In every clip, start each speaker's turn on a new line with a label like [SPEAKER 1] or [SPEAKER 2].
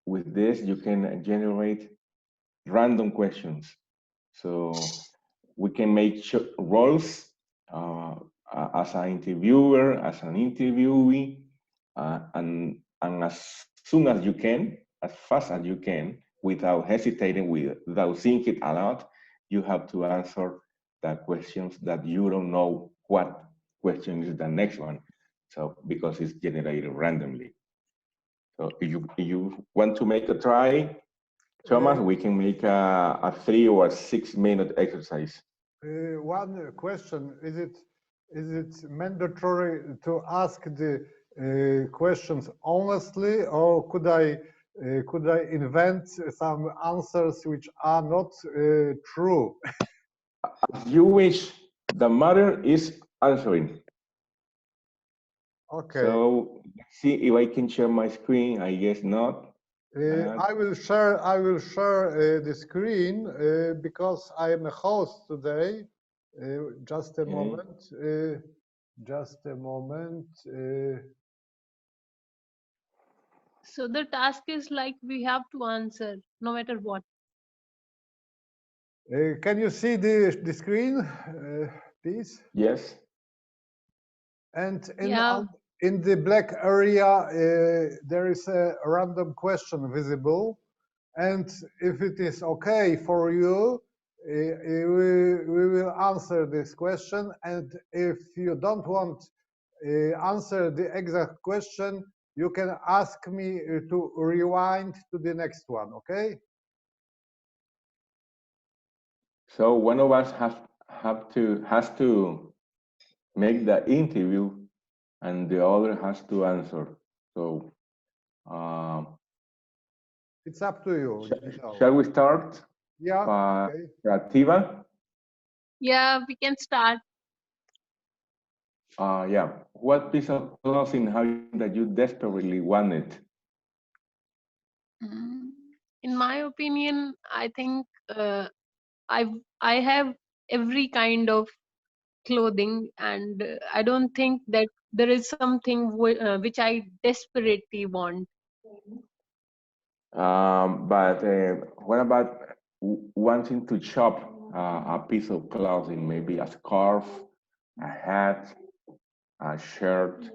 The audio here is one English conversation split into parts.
[SPEAKER 1] with this, you can generate random questions. So we can make roles as an interviewer, as an interviewee, and as soon as you can, as fast as you can, without hesitating, without thinking a lot, you have to answer the questions that you don't know what question is the next one. So because it's generated randomly. So if you want to make a try, Thomas, we can make a 3 or 6 minute exercise.
[SPEAKER 2] One question: Is it mandatory to ask the questions honestly, or could I invent some answers which are not true?
[SPEAKER 1] As you wish. The matter is answering.
[SPEAKER 2] Okay.
[SPEAKER 1] So let's see if I can share my screen. I guess not.
[SPEAKER 2] I will share the screen because I am a host today. Just a moment. Just a moment.
[SPEAKER 3] So the task is like we have to answer no matter what.
[SPEAKER 2] Can you see the screen, please?
[SPEAKER 1] Yes.
[SPEAKER 2] And
[SPEAKER 3] Yeah.
[SPEAKER 2] in the black area, there is a random question visible. And if it is okay for you, we will answer this question. And if you don't want answer the exact question, you can ask me to rewind to the next one, okay?
[SPEAKER 1] So one of us has to make the interview, and the other has to answer. So
[SPEAKER 2] it's up to you.
[SPEAKER 1] Shall we start?
[SPEAKER 2] Yeah. Okay.
[SPEAKER 1] Prativa?
[SPEAKER 3] Yeah, we can start.
[SPEAKER 1] Yeah. What piece of clothing have you that you desperately wanted?
[SPEAKER 3] In my opinion, I think I have every kind of clothing, and I don't think that there is something which I desperately want.
[SPEAKER 1] But what about wanting to shop a piece of clothing, maybe a scarf, a hat, a shirt,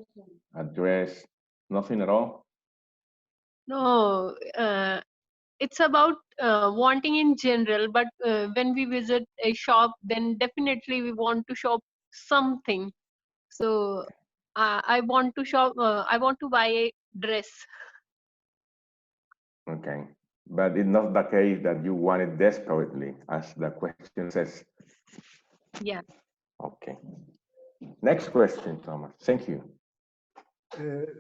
[SPEAKER 1] a dress? Nothing at all?
[SPEAKER 3] No, it's about wanting in general, but when we visit a shop, then definitely we want to shop something. So I want to shop, I want to buy a dress.
[SPEAKER 1] Okay, but it's not the case that you want it desperately, as the question says.
[SPEAKER 3] Yeah.
[SPEAKER 1] Okay. Next question, Thomas. Thank you.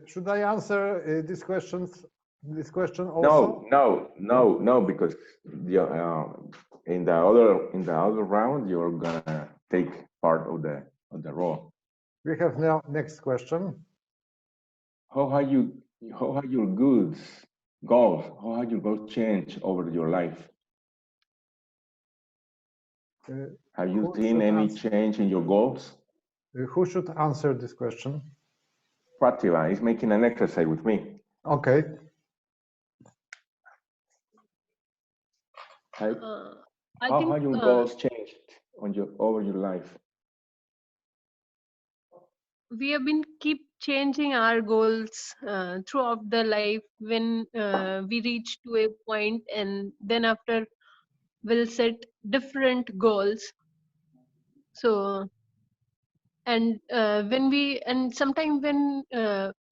[SPEAKER 2] Should I answer this question also?
[SPEAKER 1] No, because in the other round you're gonna take part of the role.
[SPEAKER 2] We have now next question.
[SPEAKER 1] How have your goals changed over your life? Have you seen any change in your goals?
[SPEAKER 2] Who should answer this question?
[SPEAKER 1] Prativa is making an exercise with me.
[SPEAKER 2] Okay.
[SPEAKER 1] How have your goals changed over your life?
[SPEAKER 3] We have been keep changing our goals throughout the life. When we reach to a point, and then after we'll set different goals. So and sometimes when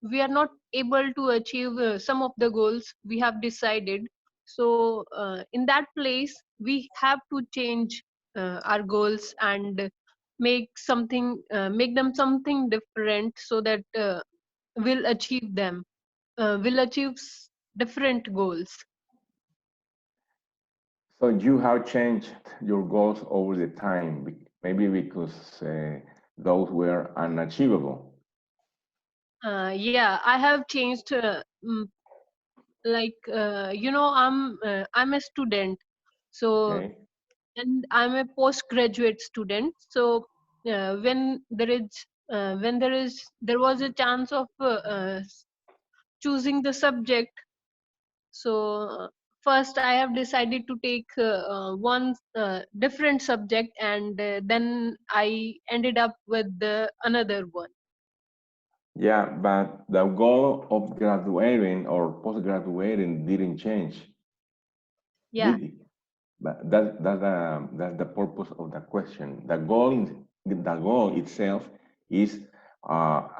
[SPEAKER 3] we are not able to achieve some of the goals we have decided, so in that place we have to change our goals and make them something different, so that we'll achieve them, we'll achieve different goals.
[SPEAKER 1] So you have changed your goals over the time, maybe because those were unachievable.
[SPEAKER 3] Yeah, I have changed. I'm a student, so
[SPEAKER 1] Okay.
[SPEAKER 3] and I'm a postgraduate student. So when there was a chance of choosing the subject, So first I have decided to take one different subject, and then I ended up with another one.
[SPEAKER 1] Yeah, but the goal of graduating or post-graduating didn't change,
[SPEAKER 3] Yeah.
[SPEAKER 1] did it? But that's the purpose of the question. The goal itself is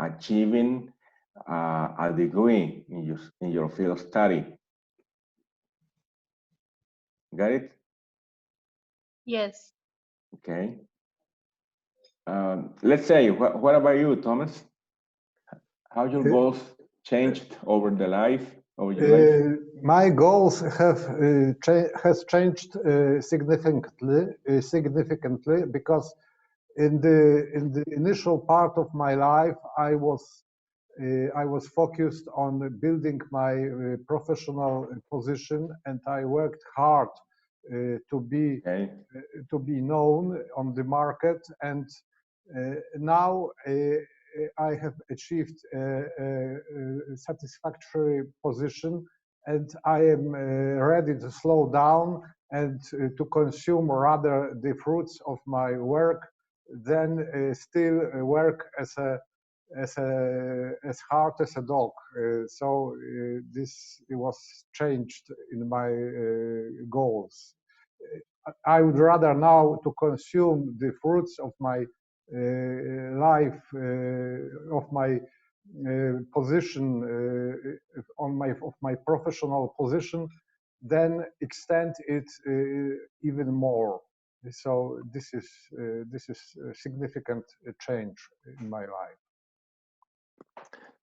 [SPEAKER 1] achieving a degree in your field of study. Got it?
[SPEAKER 3] Yes.
[SPEAKER 1] Okay. Let's say, what about you, Thomas? How your goals changed over your life?
[SPEAKER 2] My goals has changed significantly because in the initial part of my life I was focused on building my professional position, and I worked hard to be
[SPEAKER 1] Okay.
[SPEAKER 2] known on the market. And now I have achieved a satisfactory position, and I am ready to slow down and to consume rather the fruits of my work than still work as hard as a dog. So this was changed in my goals. I would rather now to consume the fruits of my life, of my position, of my professional position, than extend it even more. So this is a significant change in my life.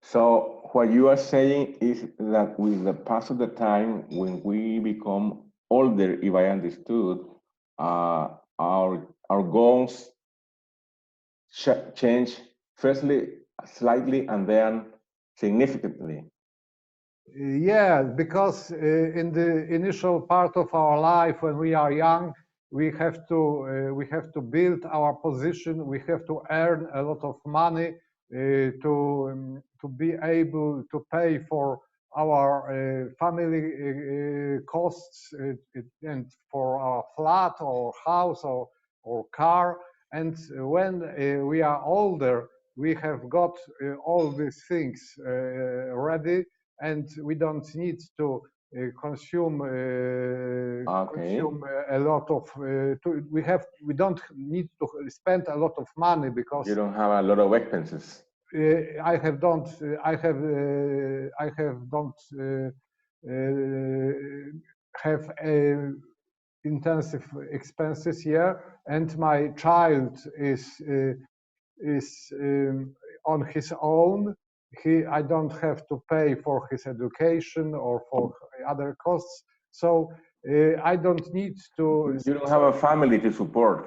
[SPEAKER 1] So what you are saying is that with the pass of the time, when we become older, if I understood, our goals change firstly slightly and then significantly.
[SPEAKER 2] Yeah, because in the initial part of our life, when we are young, we have to build our position. We have to earn a lot of money to be able to pay for our family costs and for our flat or house or car. And when we are older, we have got all these things ready, and we don't need to consume a lot of we don't need to spend a lot of money, because
[SPEAKER 1] You don't have a lot of expenses.
[SPEAKER 2] I don't have intensive expenses here, and my child is on his own. I don't have to pay for his education or for other costs, so I don't need to.
[SPEAKER 1] You don't have a family to support.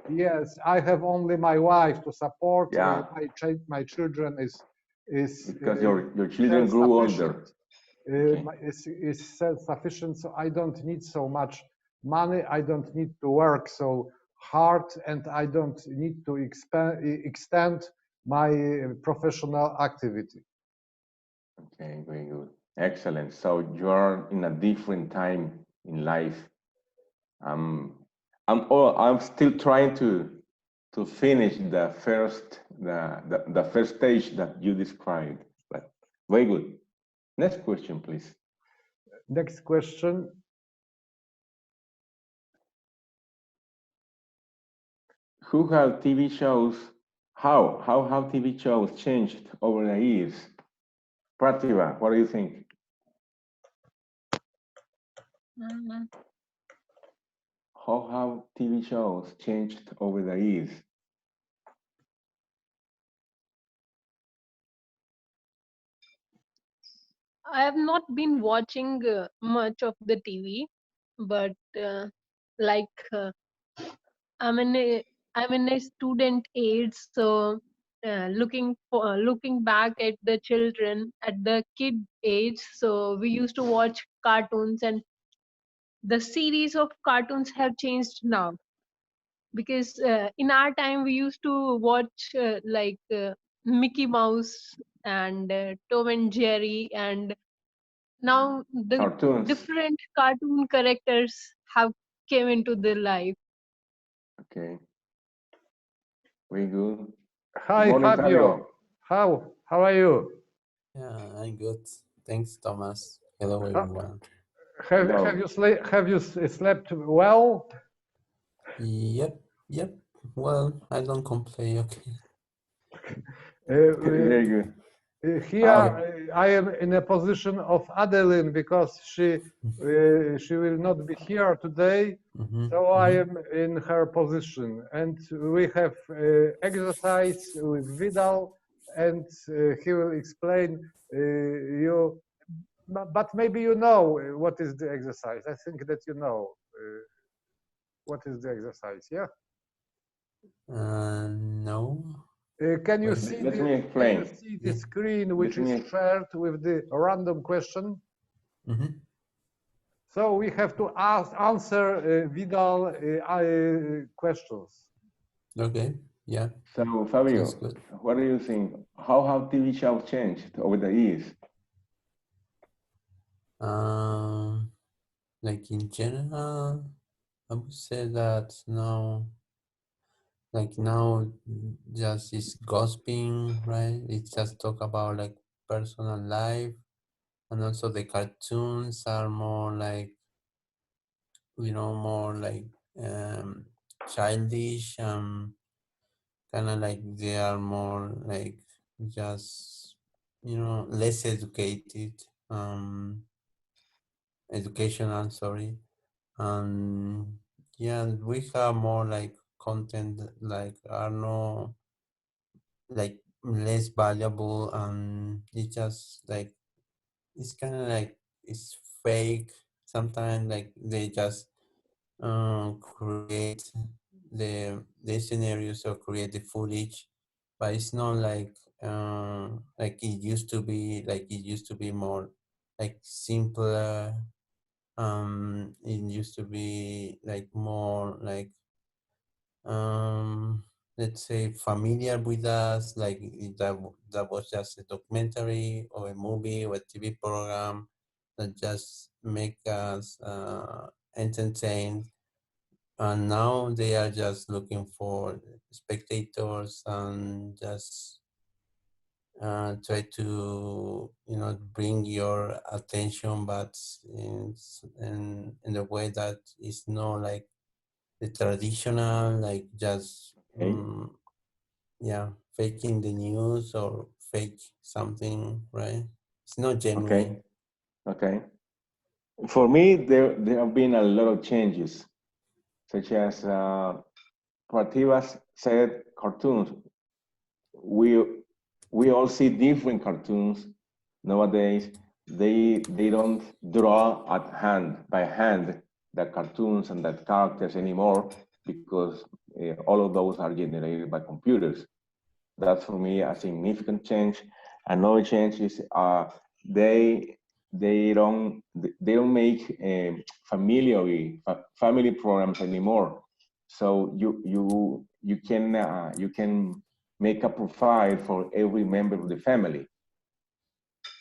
[SPEAKER 2] Yes, I have only my wife to support.
[SPEAKER 1] Yeah.
[SPEAKER 2] My children is
[SPEAKER 1] Because your children grew older. Okay.
[SPEAKER 2] is self-sufficient, so I don't need so much money. I don't need to work so hard, and I don't need to extend my professional activity.
[SPEAKER 1] Okay, very good. Excellent. So you're in a different time in life. I'm still trying to finish the first stage that you described. But very good. Next question, please.
[SPEAKER 2] Next question.
[SPEAKER 1] Who have TV shows? How have TV shows changed over the years? Prativa, what do you think? How have TV shows changed over the years?
[SPEAKER 3] I have not been watching much of the TV, but like I'm in a student age, so looking back at the children at the kid age, so we used to watch cartoons, and the series of cartoons have changed now, because in our time we used to watch Mickey Mouse and Tom and Jerry and now the
[SPEAKER 1] Cartoons.
[SPEAKER 3] different cartoon characters have came into their life.
[SPEAKER 1] Okay. Very good. Good
[SPEAKER 2] Hi,
[SPEAKER 1] morning,
[SPEAKER 2] Fabio. How are you?
[SPEAKER 4] Yeah, I'm good. Thanks, Thomas. Hello,
[SPEAKER 2] Uh,
[SPEAKER 4] everyone.
[SPEAKER 2] have you slept well?
[SPEAKER 4] Yep, yep. Well, I don't complain. Okay.
[SPEAKER 1] Very good.
[SPEAKER 2] Here I am in a position of Adeline because she will not be here today, so I am in her position, and we have exercise with Vidal, and he will explain you. But maybe you know what is the exercise. I think that you know what is the exercise. Yeah.
[SPEAKER 4] No.
[SPEAKER 2] Can you
[SPEAKER 4] Wait.
[SPEAKER 2] see
[SPEAKER 1] Let me
[SPEAKER 2] the
[SPEAKER 1] explain.
[SPEAKER 4] Yeah.
[SPEAKER 2] screen which
[SPEAKER 1] Let
[SPEAKER 2] is
[SPEAKER 1] me.
[SPEAKER 2] shared with the random question? So we have to answer Vidal questions.
[SPEAKER 4] Okay. Yeah.
[SPEAKER 1] So,
[SPEAKER 4] Sounds
[SPEAKER 1] Fabio,
[SPEAKER 4] good.
[SPEAKER 1] what do you think? How have TV shows changed over the years?
[SPEAKER 4] Like in general, I would say that now, like now, just is gossiping, right? It's just talk about like personal life, and also the cartoons are more like, more like childish, kind of like they are more like just, less educated, educational, sorry. Yeah, we have more like content like are no like less valuable, and it's just like it's kind of like it's fake sometimes, like they just create the scenarios or create the footage, but it's not like it used to be. Like it used to be more like simpler. It used to be like more like let's say familiar with us, like that was just a documentary or a movie or a TV program that just make us entertained. And now they are just looking for spectators and just try to bring your attention, but in a way that is not like the traditional, like just
[SPEAKER 1] Okay.
[SPEAKER 4] yeah, faking the news or fake something, right? It's not
[SPEAKER 1] Okay.
[SPEAKER 4] genuine.
[SPEAKER 1] Okay. For me, there have been a lot of changes, such as Prativas said, cartoons. We we all see different cartoons nowadays. They don't draw at hand by hand the cartoons and the characters anymore because all of those are generated by computers. That's for me a significant change. Another change is they they don't make family programs anymore. So you can make a profile for every member of the family,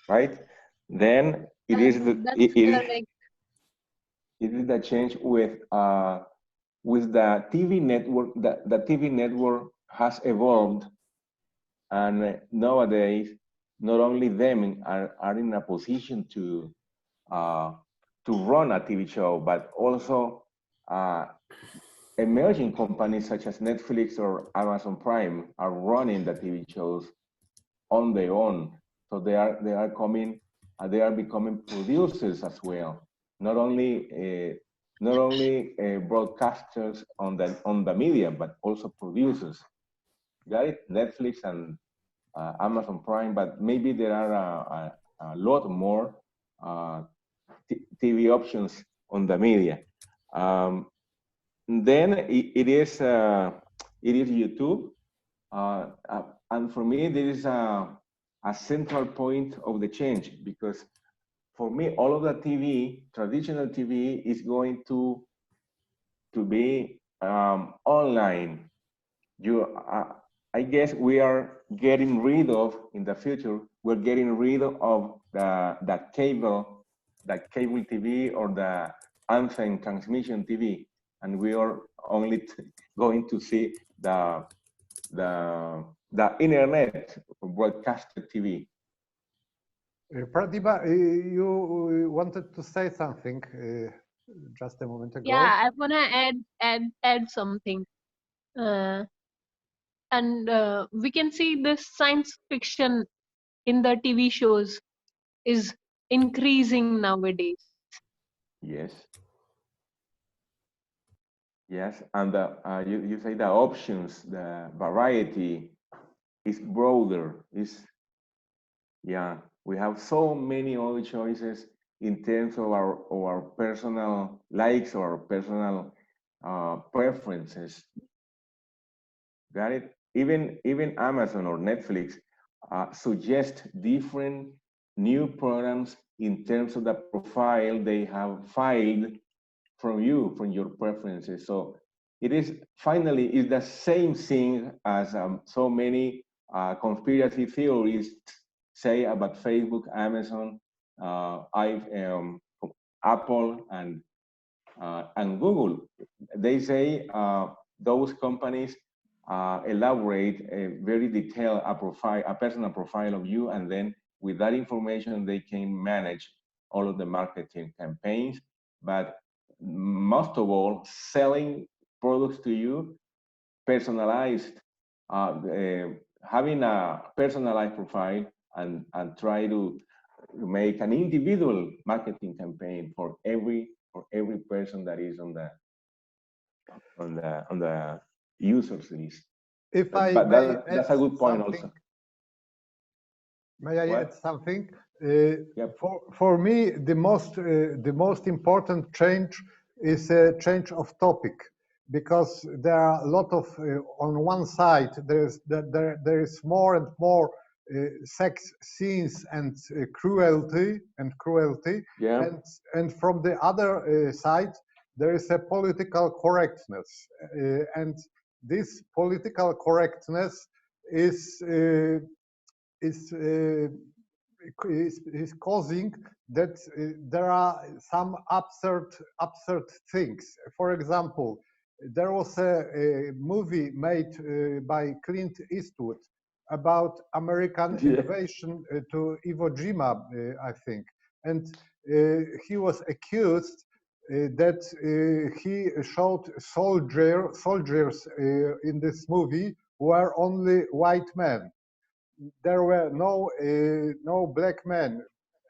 [SPEAKER 1] right? Then it is
[SPEAKER 3] That's correct.
[SPEAKER 1] it is the change with the TV network. The TV network has evolved, and nowadays, not only them are in a position uh, to run a TV show, but also uh, emerging companies such as Netflix or Amazon Prime are running the TV shows on their own. So they are becoming producers as well. Not only broadcasters on the media, but also producers. Got it? Netflix and Amazon Prime, but maybe there are a lot more TV options on the media. Um, then it is YouTube, and for me there is a central point of the change because for me all of the TV, traditional TV, is going to be online. You, I guess we are getting rid of in the future. We're getting rid of the cable cable TV or the anthem transmission TV, and we are only going to see the internet broadcasted TV.
[SPEAKER 2] Pratibha, you wanted to say something just a moment ago.
[SPEAKER 3] Yeah, I wanna add something. And we can see this science fiction in the TV shows is increasing nowadays.
[SPEAKER 1] Yes. Yes, and you say the options, the variety is broader. Yeah, we have so many other choices in terms of our personal likes or personal preferences. Got it? Even Amazon or Netflix suggest different new programs in terms of the profile they have filed from you, from your preferences. So it is finally is the same thing as so many conspiracy theories say about Facebook, Amazon, Apple, and Google. They say those companies elaborate a very detailed a personal profile of you, and then with that information they can manage all of the marketing campaigns. But most of all, selling products to you, personalized, having a personalized profile, and try to make an individual marketing campaign for every person that is on the users list.
[SPEAKER 2] If I
[SPEAKER 1] But
[SPEAKER 2] may
[SPEAKER 1] that's
[SPEAKER 2] add
[SPEAKER 1] a good point
[SPEAKER 2] something,
[SPEAKER 1] also.
[SPEAKER 2] may I
[SPEAKER 1] What?
[SPEAKER 2] add something?
[SPEAKER 1] Yep.
[SPEAKER 2] For me, the most important change is a change of topic, because there are a lot of on one side there is more and more sex scenes and cruelty,
[SPEAKER 1] Yeah.
[SPEAKER 2] and from the other side there is a political correctness, and this political correctness is is, uh, is causing that there are some absurd things. For example, there was a movie made by Clint Eastwood about American
[SPEAKER 1] Yeah.
[SPEAKER 2] invasion to Iwo Jima, I think, and he was accused that he showed soldiers in this movie who were only white men. There were no black men,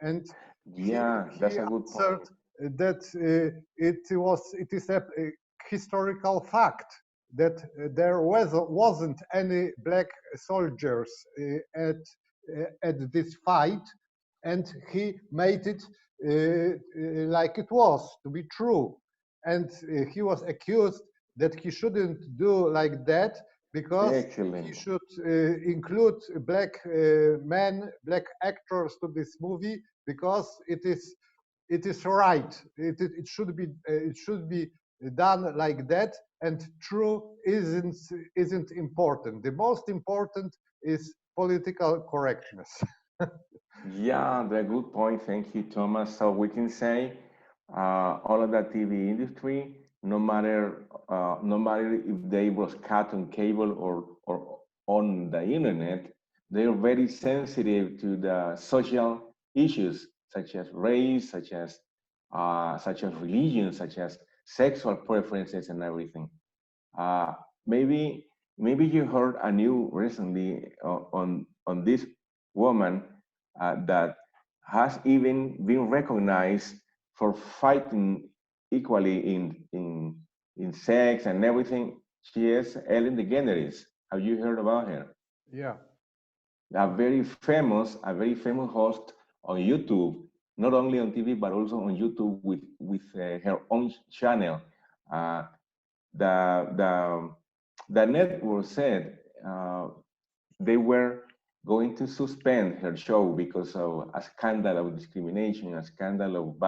[SPEAKER 2] and
[SPEAKER 1] Yeah,
[SPEAKER 2] he
[SPEAKER 1] that's a good
[SPEAKER 2] answered
[SPEAKER 1] point.
[SPEAKER 2] that it is a historical fact that there wasn't any black soldiers at this fight, and he made it like it was to be true, and he was accused that he shouldn't do like that, because he
[SPEAKER 1] Excellent.
[SPEAKER 2] should include black men, black actors to this movie, because it is right. It should be done like that, and true isn't important. The most important is political correctness.
[SPEAKER 1] Yeah, the good point. Thank you, Thomas. So we can say all of the TV industry, no matter if they broadcast on cable or on the internet, they are very sensitive to the social issues such as race, such as religion, such as sexual preferences and everything. Uh, maybe you heard a new recently on this woman that has even been recognized for fighting equally in sex and everything. She is Ellen DeGeneres. Have you heard about her?
[SPEAKER 2] Yeah.
[SPEAKER 1] A very famous host on YouTube, not only on TV but also on YouTube with her own channel. Uh, the the the network said they were going to suspend her show because of a scandal of discrimination, a scandal of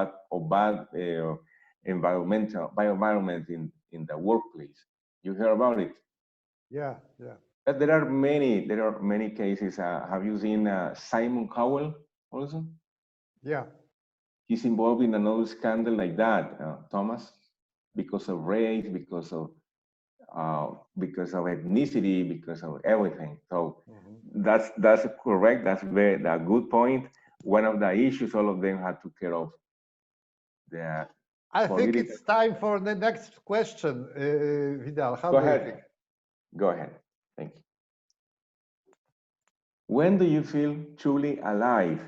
[SPEAKER 1] bad environment in the workplace. You hear about it?
[SPEAKER 2] Yeah, yeah.
[SPEAKER 1] But there are many cases. Have you seen Simon Cowell also?
[SPEAKER 2] Yeah.
[SPEAKER 1] he's involved in another scandal like that, Thomas, because of race, because of ethnicity, because of everything. So that's correct. That's a good point. One of the issues all of them had to care of the
[SPEAKER 2] I think
[SPEAKER 1] political.
[SPEAKER 2] it's time for the next question, Vidal. How
[SPEAKER 1] Go
[SPEAKER 2] do you
[SPEAKER 1] ahead.
[SPEAKER 2] think?
[SPEAKER 1] Go ahead. Thank you. When do you feel truly alive?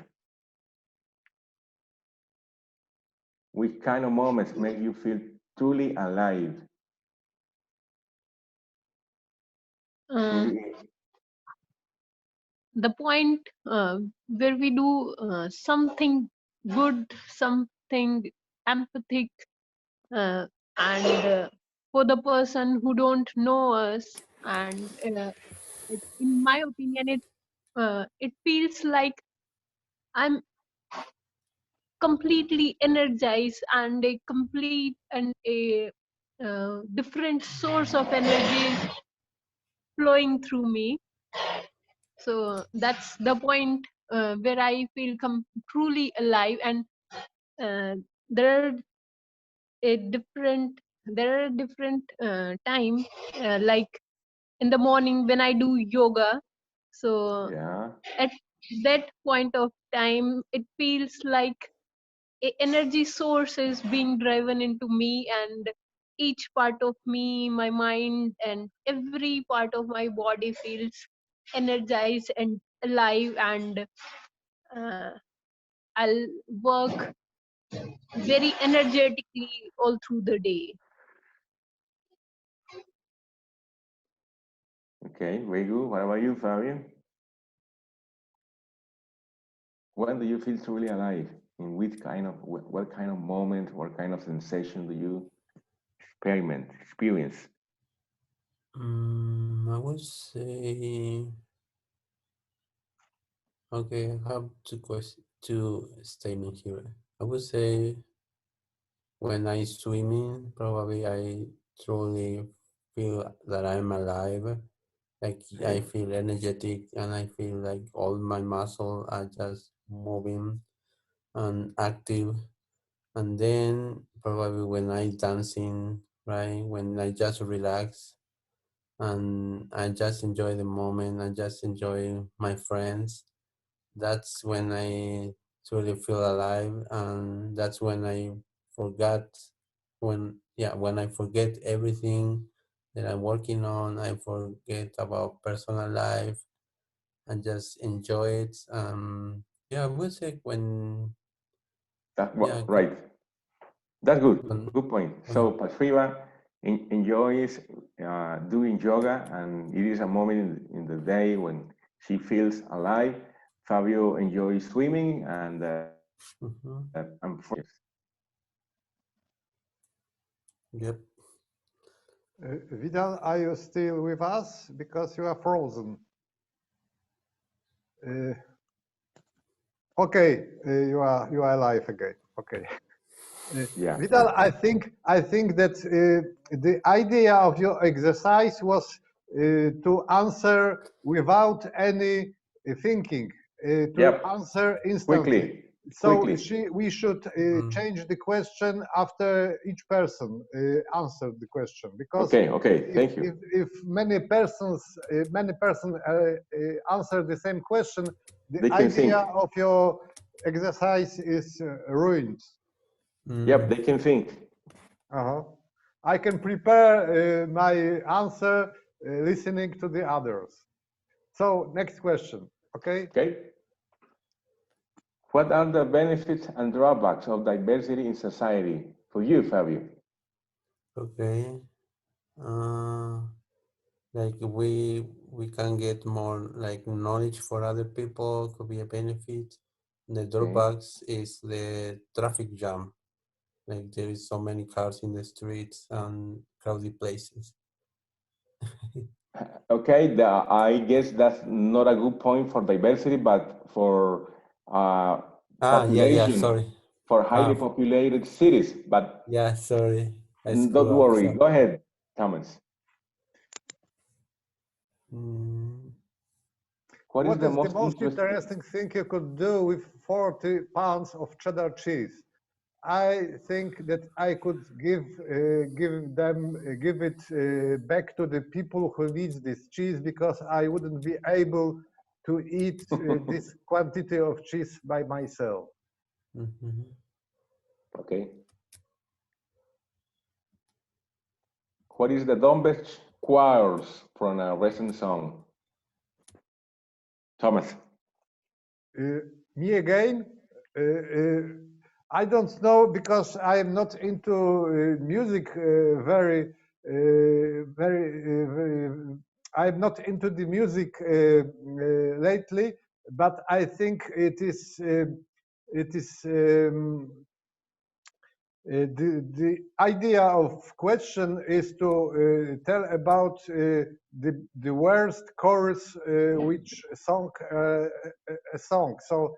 [SPEAKER 1] Which kind of moments make you feel truly alive? Truly,
[SPEAKER 3] The point where we do something good, something empathic, and for the person who don't know us, and in my opinion, it feels like I'm completely energized, and a complete and a different source of energy flowing through me. So that's the point where I feel truly alive. And uh, there are different time, like in the morning when I do yoga. So
[SPEAKER 1] yeah.
[SPEAKER 3] at that point of time, it feels like a energy source is being driven into me, and each part of me, my mind, and every part of my body feels energized and alive, and uh, I'll work very energetically all through the day.
[SPEAKER 1] Okay, very good. What about you, Fabian? When do you feel truly alive? In which kind of, what kind of moment, what kind of sensation do you experience?
[SPEAKER 4] I would say, okay, I have two statements here. I would say when I swimming, probably I truly feel that I'm alive. Like I
[SPEAKER 1] Okay.
[SPEAKER 4] feel energetic and I feel like all my muscles are just moving and active. And then probably when I dancing, right, when I just relax and I just enjoy the moment, I just enjoy my friends. That's when I truly feel alive, and that's when I forgot when I forget everything that I'm working on. I forget about personal life and just enjoy it. Yeah, I would say when
[SPEAKER 1] That's
[SPEAKER 4] yeah
[SPEAKER 1] right. That's good.
[SPEAKER 4] when,
[SPEAKER 1] Good point.
[SPEAKER 4] when
[SPEAKER 1] So Patriva enjoys doing yoga, and it is a moment in the day when she feels alive. Fabio enjoys swimming, and
[SPEAKER 4] mhm,
[SPEAKER 1] I'm
[SPEAKER 4] yep.
[SPEAKER 2] Vidal, are you still with us? Because you are frozen. Okay, you are alive again. Okay.
[SPEAKER 1] yeah.
[SPEAKER 2] Vidal, I think that the idea of your exercise was to answer without any thinking, to
[SPEAKER 1] Yep.
[SPEAKER 2] answer instantly.
[SPEAKER 1] Quickly.
[SPEAKER 2] So
[SPEAKER 1] Quickly.
[SPEAKER 2] we should change the question after each person answered the question, because
[SPEAKER 1] Okay. Okay. Thank you.
[SPEAKER 2] if many persons answer the same question, the
[SPEAKER 1] They can
[SPEAKER 2] idea
[SPEAKER 1] think.
[SPEAKER 2] of your exercise is ruined.
[SPEAKER 1] Yep. They can think.
[SPEAKER 2] Uh-huh. I can prepare my answer listening to the others. So next question, okay?
[SPEAKER 1] Okay. What are the benefits and drawbacks of diversity in society for you, Fabio?
[SPEAKER 4] Okay. Uh, like we can get more like knowledge for other people, could be a benefit. The
[SPEAKER 1] Okay.
[SPEAKER 4] drawbacks is the traffic jam. Like there is so many cars in the streets and crowded places.
[SPEAKER 1] Okay, I guess that's not a good point for diversity, but for
[SPEAKER 4] Yeah,
[SPEAKER 1] population,
[SPEAKER 4] sorry.
[SPEAKER 1] for highly
[SPEAKER 4] Uh,
[SPEAKER 1] populated cities. But
[SPEAKER 4] yeah, sorry. I
[SPEAKER 1] don't
[SPEAKER 4] screw up.
[SPEAKER 1] worry.
[SPEAKER 4] So,
[SPEAKER 1] Go ahead, Thomas.
[SPEAKER 4] mm,
[SPEAKER 1] What is
[SPEAKER 2] What
[SPEAKER 1] the
[SPEAKER 2] is the
[SPEAKER 1] most
[SPEAKER 2] most
[SPEAKER 1] interesting?
[SPEAKER 2] interesting thing you could do with 40 pounds of cheddar cheese? I think that I could give it back to the people who needs this cheese, because I wouldn't be able to eat this quantity of cheese by myself.
[SPEAKER 4] Mhm.
[SPEAKER 1] Okay. What is the dumbest chorus from a recent song? Thomas.
[SPEAKER 2] Me again? I don't know, because I am not into music I'm not into the music lately, but I think it is the idea of question is to tell about the worst chorus which song a song. So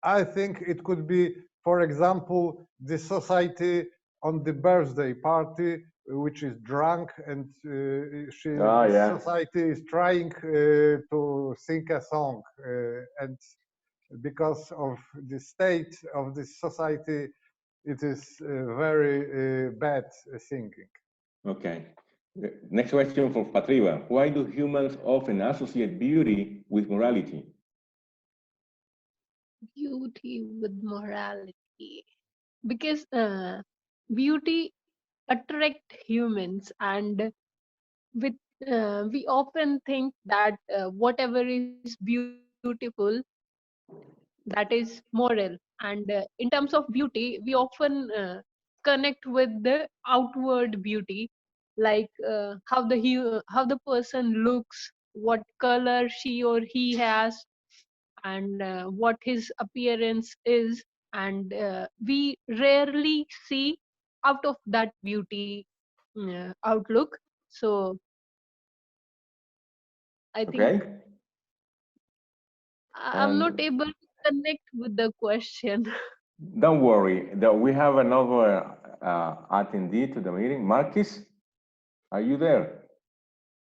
[SPEAKER 2] I think it could be, for example, the society on the birthday party, which is drunk, and
[SPEAKER 1] Oh,
[SPEAKER 2] this
[SPEAKER 1] yeah.
[SPEAKER 2] society is trying to sing a song, and because of the state of this society, it is very bad singing.
[SPEAKER 1] Okay. Next question from Patriva. Why do humans often associate beauty with morality?
[SPEAKER 3] Beauty with morality. Because beauty attract humans, and with we often think that whatever is beautiful, that is moral. And in terms of beauty, we often connect with the outward beauty, like how the person looks, what color she or he has, and what his appearance is. And we rarely see out of that beauty outlook. So I think
[SPEAKER 1] Okay.
[SPEAKER 3] I'm not
[SPEAKER 1] And
[SPEAKER 3] able to connect with the question.
[SPEAKER 1] don't worry, that we have another attendee to the meeting. Marcus, are you there?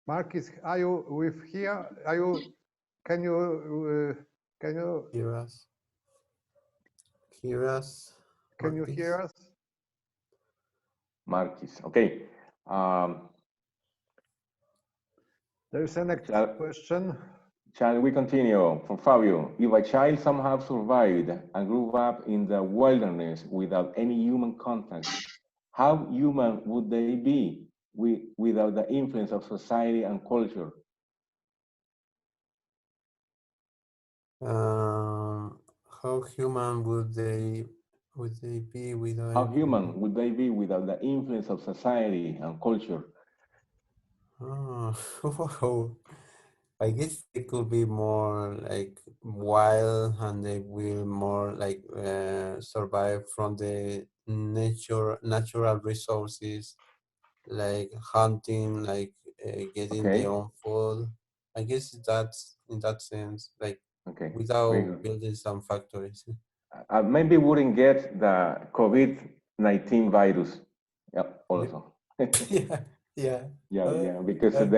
[SPEAKER 2] Marcus, are you with here? Are you? Can you? Can you?
[SPEAKER 4] Hear us? Hear us?
[SPEAKER 2] Can you
[SPEAKER 4] Marcus?
[SPEAKER 2] hear us?
[SPEAKER 1] Marcus. Okay.
[SPEAKER 2] There is a next
[SPEAKER 1] Shall,
[SPEAKER 2] question.
[SPEAKER 1] shall we continue? From Fabio. If a child somehow survived and grew up in the wilderness without any human contact, how human would they be without the influence of society and culture?
[SPEAKER 4] How human would they be
[SPEAKER 1] How
[SPEAKER 4] without?
[SPEAKER 1] human would they be without the influence of society and culture?
[SPEAKER 4] Oh, wow. I guess they could be more like wild, and they will more like survive from the natural resources, like hunting, like getting their
[SPEAKER 1] Okay.
[SPEAKER 4] own food. I guess that's in that sense, like
[SPEAKER 1] Okay. Very
[SPEAKER 4] without
[SPEAKER 1] good.
[SPEAKER 4] building some factories.
[SPEAKER 1] Maybe wouldn't get the COVID-19 virus. Yeah, also.
[SPEAKER 4] Yeah, yeah.
[SPEAKER 1] Yeah, because
[SPEAKER 4] Okay.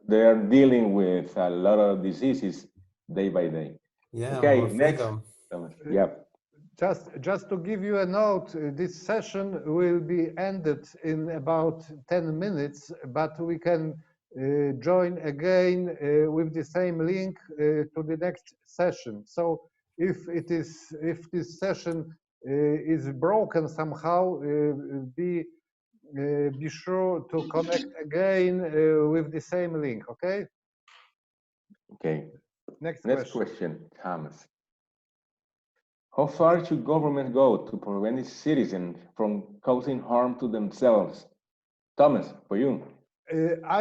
[SPEAKER 1] they are dealing with a lot of diseases day by day.
[SPEAKER 4] Yeah, more
[SPEAKER 1] Okay, next.
[SPEAKER 4] freedom.
[SPEAKER 1] Thomas.
[SPEAKER 2] Uh,
[SPEAKER 1] Yeah.
[SPEAKER 2] just to give you a note, this session will be ended in about 10 minutes, but we can join again with the same link to the next session. So if this session is broken somehow, be sure to connect again with the same link. Okay.
[SPEAKER 1] Okay.
[SPEAKER 2] Next
[SPEAKER 1] Next
[SPEAKER 2] question.
[SPEAKER 1] question, Thomas. How far should governments go to prevent citizens from causing harm to themselves? Thomas, for you.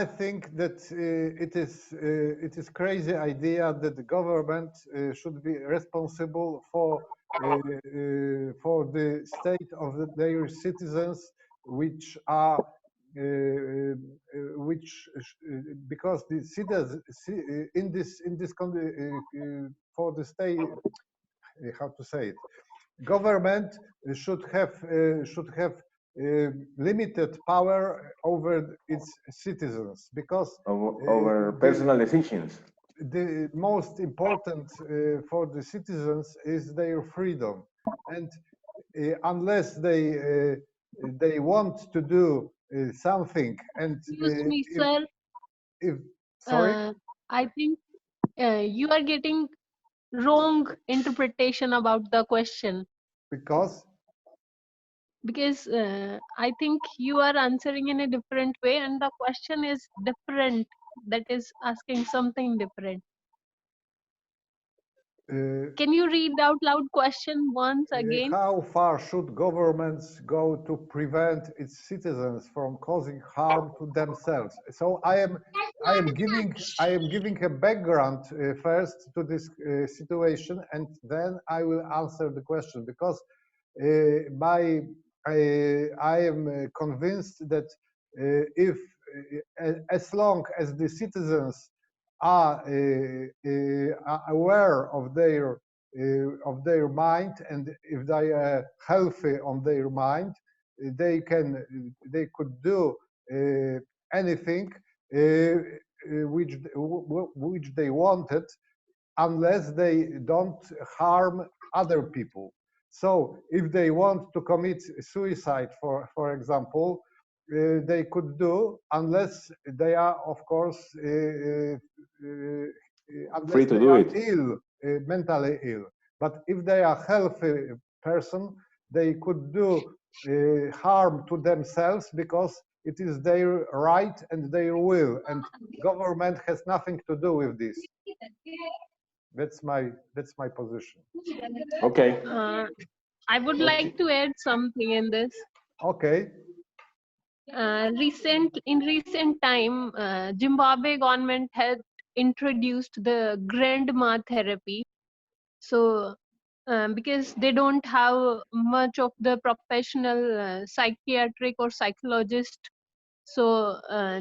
[SPEAKER 2] I think that it is crazy idea that the government should be responsible for the state of their citizens, which are which because the citizens in this for the state, how to say it, government should have limited power over its citizens, because
[SPEAKER 1] Over personal decisions.
[SPEAKER 2] the most important for the citizens is their freedom. And unless they want to do something, and
[SPEAKER 3] Excuse me, sir.
[SPEAKER 2] if sorry,
[SPEAKER 3] I think you are getting wrong interpretation about the question,
[SPEAKER 2] because
[SPEAKER 3] because I think you are answering in a different way and the question is different, that is asking something different. Can you read out loud question once again?
[SPEAKER 2] how far should governments go to prevent its citizens from causing harm to themselves? So I am giving a background first to this situation, and then I will answer the question, because I am convinced that if as long as the citizens are aware of their mind, and if they are healthy on their mind, they could do anything which they wanted, unless they don't harm other people. So if they want to commit suicide, for example, they could do, unless they are, of course,
[SPEAKER 1] Free
[SPEAKER 2] unless
[SPEAKER 1] to
[SPEAKER 2] they
[SPEAKER 1] do
[SPEAKER 2] are
[SPEAKER 1] it.
[SPEAKER 2] ill, mentally ill. But if they are healthy person, they could do harm to themselves, because it is their right and their will, and government has nothing to do with this. That's my position.
[SPEAKER 1] Okay.
[SPEAKER 3] I would like to add something in this.
[SPEAKER 2] Okay.
[SPEAKER 3] In recent time, Zimbabwe government had introduced the grandma therapy. So because they don't have much of the professional psychiatric or psychologist, so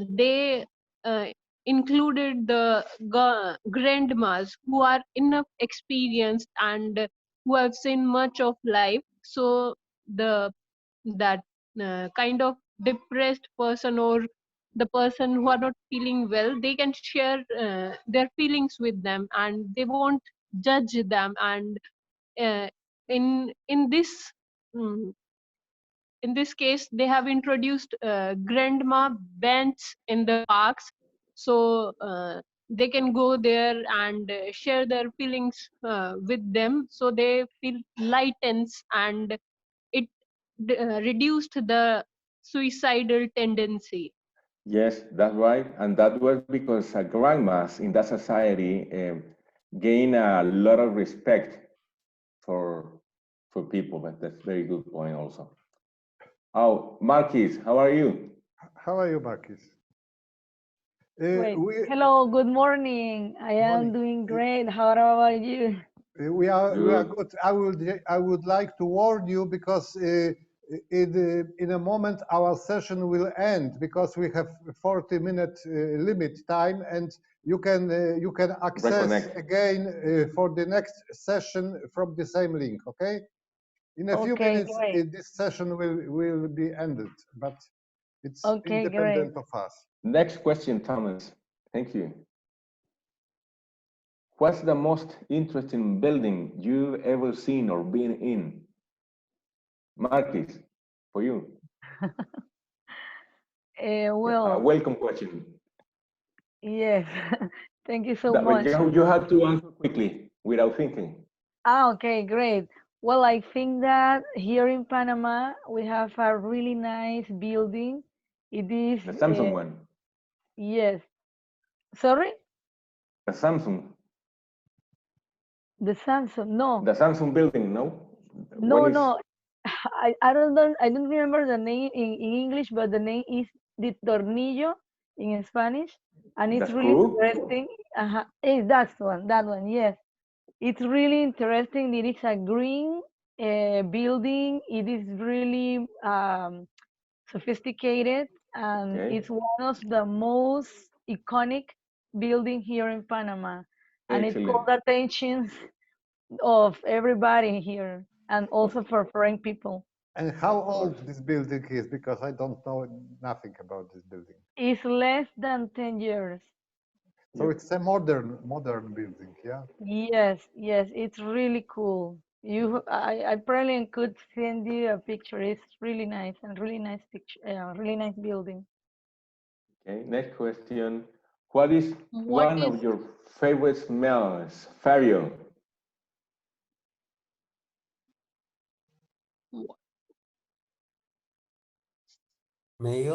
[SPEAKER 3] they uh, included the grandmas who are enough experienced and who have seen much of life. So the that kind of depressed person or the person who are not feeling well, they can share their feelings with them and they won't judge them. And uh, in this mm, in this case they have introduced grandma bench in the parks, so they can go there and share their feelings with them, so they feel lightens and it reduced the suicidal tendency.
[SPEAKER 1] Yes, that's right. And that was because grandmas in that society gain a lot of respect for people. But that's a very good point also. Oh, Marquis, how are you?
[SPEAKER 2] How are you, Marquis?
[SPEAKER 5] Wait. Hello, good morning. I am doing great. How about you?
[SPEAKER 2] We are good. I would like to warn you, because in a moment our session will end, because we have 40-minute limit time, and you can access
[SPEAKER 1] Reconnect.
[SPEAKER 2] again for the next session from the same link. Okay. In a few minutes, this session will be ended, but it's independent of us.
[SPEAKER 1] Next question, Thomas. Thank you. What's the most interesting building you've ever seen or been in? Marquis, for you.
[SPEAKER 5] Well,
[SPEAKER 1] welcome question.
[SPEAKER 5] yes, thank you so much.
[SPEAKER 1] You have to answer quickly without thinking.
[SPEAKER 5] Okay, great. Well, I think that here in Panama, we have a really nice building. It is
[SPEAKER 1] The Samsung one.
[SPEAKER 5] Yes. Sorry?
[SPEAKER 1] The Samsung.
[SPEAKER 5] The Samsung, no.
[SPEAKER 1] The Samsung building, no?
[SPEAKER 5] No, no. I don't remember the name in English, but the name is the tornillo in Spanish, and it's really interesting. That's that one, yes. It's really interesting. It is a green building. It is really sophisticated, and it's one of the most iconic building here in Panama, and it called the attention of everybody here, and also for foreign people.
[SPEAKER 2] And how old this building is? Because I don't know nothing about this building.
[SPEAKER 5] It's less than 10 years.
[SPEAKER 2] So it's a modern building, yeah?
[SPEAKER 5] Yes, yes, it's really cool. I probably could send you a picture. It's really nice and really nice picture. Really nice building.
[SPEAKER 1] Okay, next question. What is
[SPEAKER 3] What
[SPEAKER 1] one
[SPEAKER 3] is
[SPEAKER 1] of your favorite smells, Fabio?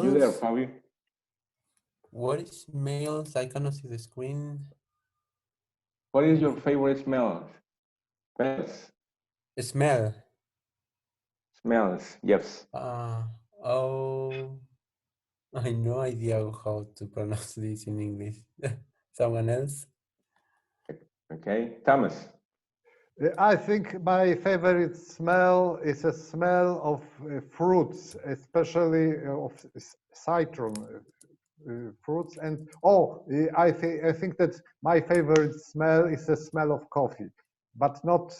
[SPEAKER 1] You there,
[SPEAKER 4] Mails?
[SPEAKER 1] Fabio?
[SPEAKER 4] What is mails? I cannot see the screen.
[SPEAKER 1] What is your favorite smell? Smells.
[SPEAKER 4] Smell.
[SPEAKER 1] Smells, yes.
[SPEAKER 4] Oh, I have no idea how to pronounce this in English. Someone else?
[SPEAKER 1] Okay, Thomas.
[SPEAKER 2] I think my favorite smell is a smell of fruits, especially of citron fruits. And I think that my favorite smell is the smell of coffee, but not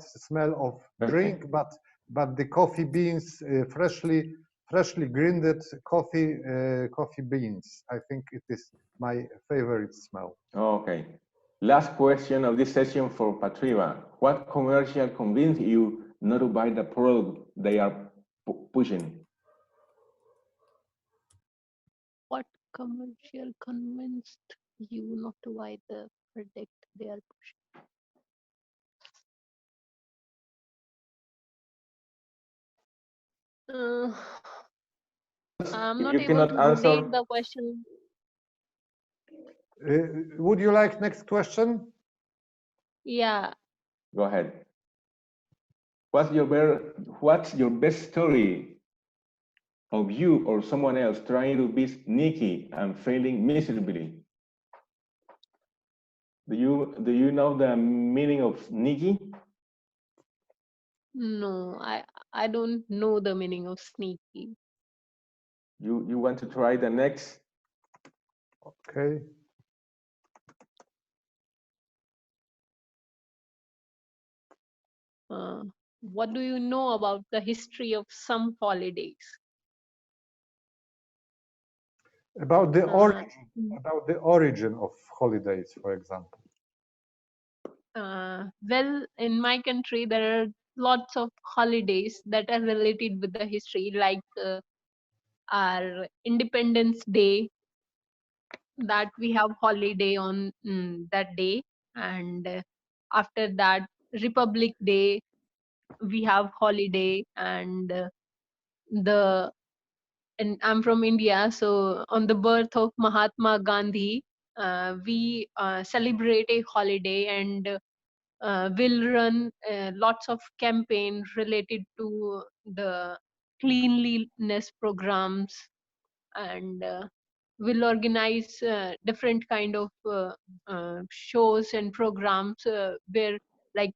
[SPEAKER 2] smell of drink, but the coffee beans, freshly grinded coffee beans. I think it is my favorite smell.
[SPEAKER 1] Okay. Last question of this session for Patriva. What commercial convinced you not to buy the product they are pushing?
[SPEAKER 3] what commercial convinced you not to buy the product they are pushing? I'm
[SPEAKER 1] If
[SPEAKER 3] not
[SPEAKER 1] you
[SPEAKER 3] able
[SPEAKER 1] cannot
[SPEAKER 3] to
[SPEAKER 1] answer,
[SPEAKER 3] read the question.
[SPEAKER 2] Would you like next question?
[SPEAKER 3] Yeah,
[SPEAKER 1] go ahead. What's your best story of you or someone else trying to be sneaky and failing miserably? Do you know the meaning of sneaky?
[SPEAKER 3] no, I don't know the meaning of sneaky.
[SPEAKER 1] You want to try the next?
[SPEAKER 2] Okay.
[SPEAKER 3] What do you know about the history of some holidays?
[SPEAKER 2] About the
[SPEAKER 3] Uh,
[SPEAKER 2] origin of holidays, for example.
[SPEAKER 3] well, in my country, there are lots of holidays that are related with the history, like our Independence Day, that we have holiday on that day, and after that, Republic Day, we have holiday, and the and I'm from India, so on the birth of Mahatma Gandhi, we celebrate a holiday and will run lots of campaign related to the cleanliness programs, and will organize different kind of shows and programs where, like,